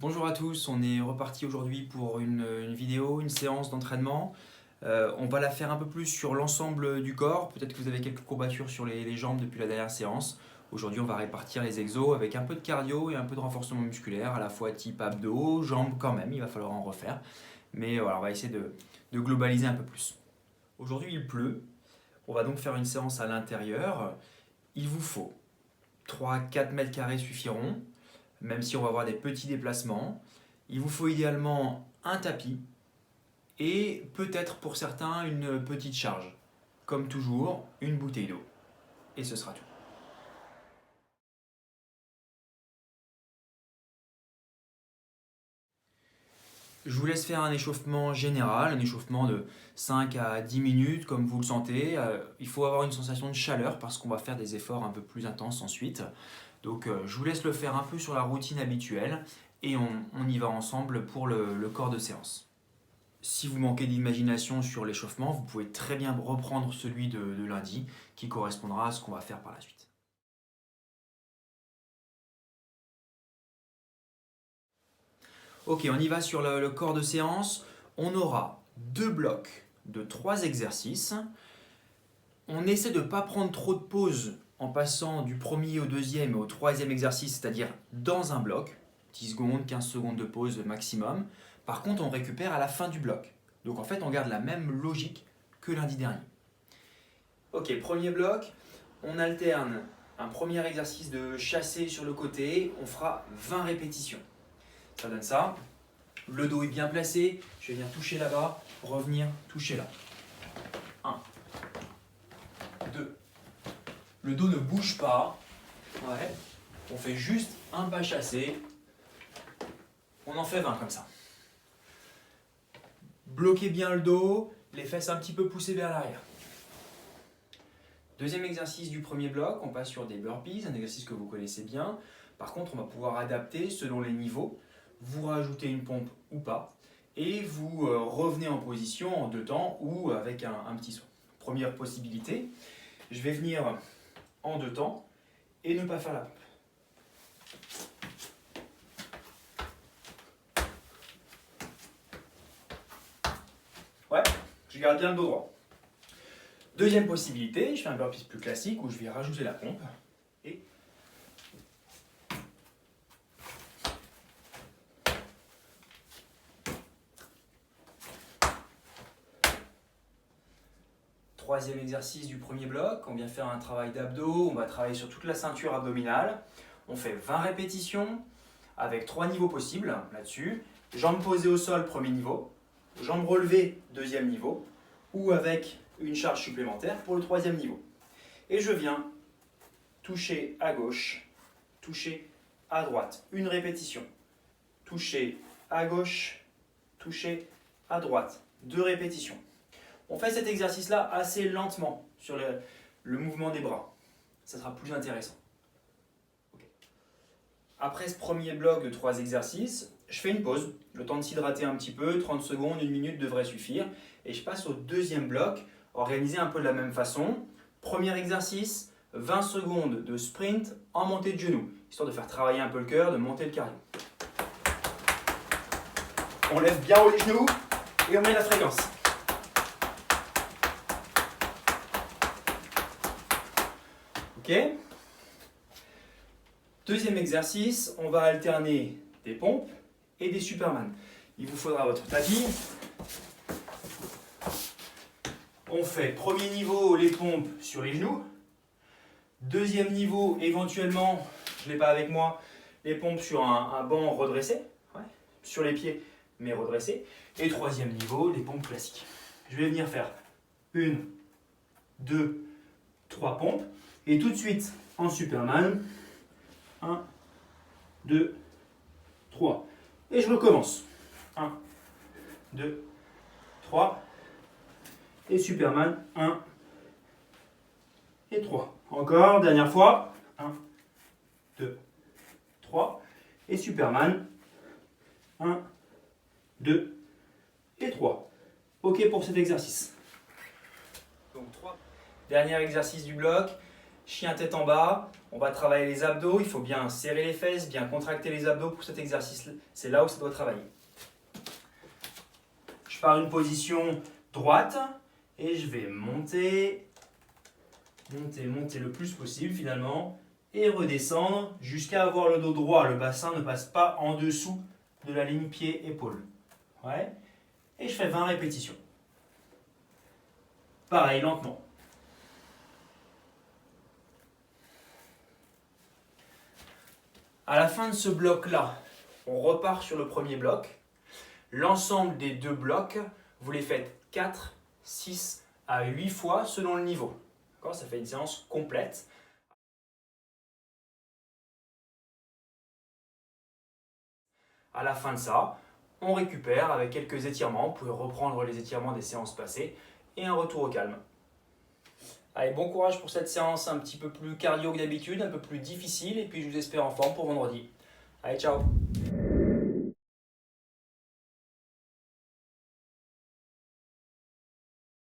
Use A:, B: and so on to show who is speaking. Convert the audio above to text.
A: Bonjour à tous, on est reparti aujourd'hui pour une vidéo, une séance d'entraînement. On va la faire un peu plus sur l'ensemble du corps. Peut-être que vous avez quelques courbatures sur les jambes depuis la dernière séance. Aujourd'hui, on va répartir les exos avec un peu de cardio et un peu de renforcement musculaire, à la fois type abdos, jambes quand même, il va falloir en refaire. Mais voilà, on va essayer de globaliser un peu plus. Aujourd'hui, il pleut. On va donc faire une séance à l'intérieur. Il vous faut 3-4 mètres carrés suffiront, même si on va avoir des petits déplacements. Il vous faut idéalement un tapis et peut-être pour certains une petite charge. Comme toujours, une bouteille d'eau. Et ce sera tout. Je vous laisse faire un échauffement général, un échauffement de 5 à 10 minutes comme vous le sentez. Il faut avoir une sensation de chaleur parce qu'on va faire des efforts un peu plus intenses ensuite. Donc je vous laisse le faire un peu sur la routine habituelle et on y va ensemble pour le corps de séance. Si vous manquez d'imagination sur l'échauffement, vous pouvez très bien reprendre celui de lundi qui correspondra à ce qu'on va faire par la suite. Ok, on y va sur le corps de séance. On aura deux blocs de 3 exercices. On essaie de ne pas prendre trop de pauses en passant du premier au deuxième et au troisième exercice, c'est-à-dire dans un bloc. 10 secondes, 15 secondes de pause maximum. Par contre, on récupère à la fin du bloc. Donc en fait, on garde la même logique que lundi dernier. Ok, premier bloc, on alterne un premier exercice de chassé sur le côté. On fera 20 répétitions. Ça donne ça. Le dos est bien placé. Je vais venir toucher là-bas, revenir, toucher là. 1, 2. Le dos ne bouge pas. Ouais. On fait juste un pas chassé. On en fait 20 comme ça. Bloquez bien le dos, les fesses un petit peu poussées vers l'arrière. Deuxième exercice du premier bloc, on passe sur des burpees, un exercice que vous connaissez bien. Par contre, on va pouvoir adapter selon les niveaux. Vous rajoutez une pompe ou pas. Et vous revenez en position en deux temps ou avec un petit saut. Première possibilité, je vais venir en deux temps et ne pas faire la pompe. Ouais, je garde bien le dos droit. Deuxième possibilité, je fais un burpee plus classique où je vais rajouter la pompe et troisième exercice du premier bloc, on vient faire un travail d'abdos, on va travailler sur toute la ceinture abdominale. On fait 20 répétitions avec 3 niveaux possibles là-dessus. Jambes posées au sol, premier niveau. Jambes relevées, deuxième niveau. Ou avec une charge supplémentaire pour le troisième niveau. Et je viens toucher à gauche, toucher à droite. Une répétition. Toucher à gauche, toucher à droite. 2 répétitions. On fait cet exercice-là assez lentement sur le mouvement des bras. Ça sera plus intéressant. Okay. Après ce premier bloc de 3 exercices, je fais une pause, le temps de s'hydrater un petit peu, 30 secondes, 1 minute devrait suffire. Et je passe au deuxième bloc, organisé un peu de la même façon. Premier exercice, 20 secondes de sprint en montée de genoux, histoire de faire travailler un peu le cœur, de monter le cardio. On lève bien haut les genoux et on met la fréquence. Ok. Deuxième exercice, on va alterner des pompes et des Superman. Il vous faudra votre tapis. On fait premier niveau les pompes sur les genoux. Deuxième niveau, éventuellement, je ne l'ai pas avec moi, les pompes sur un banc redressé, ouais, sur les pieds mais redressé. Et troisième niveau, les pompes classiques. Je vais venir faire 1, 2, 3 pompes. Et tout de suite, en Superman, 1, 2, 3. Et je recommence. 1, 2, 3. Et Superman, 1 et 3. Encore, dernière fois. 1, 2, 3. Et Superman, 1, 2 et 3. Ok pour cet exercice. Donc 3. Dernier exercice du bloc. chien tête en bas. On va travailler les abdos. Il faut bien serrer les fesses, bien contracter les abdos pour cet exercice. C'est là où ça doit travailler. Je pars d'une position droite et je vais monter, monter le plus possible finalement et redescendre jusqu'à avoir le dos droit. Le bassin ne passe pas en dessous de la ligne pied-épaule. Ouais. Et je fais 20 répétitions. Pareil, lentement. À la fin de ce bloc-là, on repart sur le premier bloc. L'ensemble des deux blocs, vous les faites 4, 6 à 8 fois selon le niveau. Ça fait une séance complète. À la fin de ça, on récupère avec quelques étirements. Vous pouvez reprendre les étirements des séances passées et un retour au calme. Allez, bon courage pour cette séance un petit peu plus cardio que d'habitude, un peu plus difficile. Et puis je vous espère en forme pour vendredi. Allez, ciao!